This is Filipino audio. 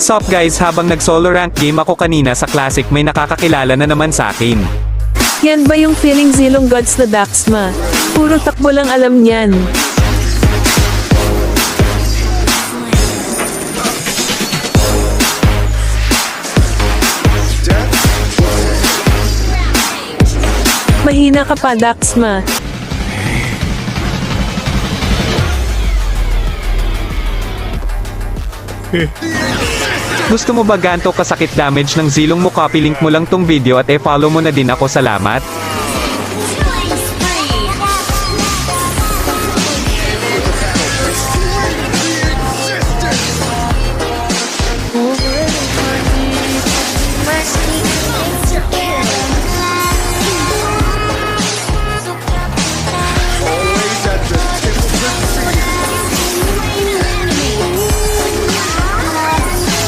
What's up guys, habang nag-solo rank game ako kanina sa Classic may nakakakilala na naman sa akin. Yan ba yung feeling Zilong Gods na Daxma? Puro takbo lang alam niyan. Mahina ka pa, Daxma. Gusto mo ba ganto kasakit damage ng Zilong mo? Copy link mo lang tong video at e-follow mo na din ako, salamat.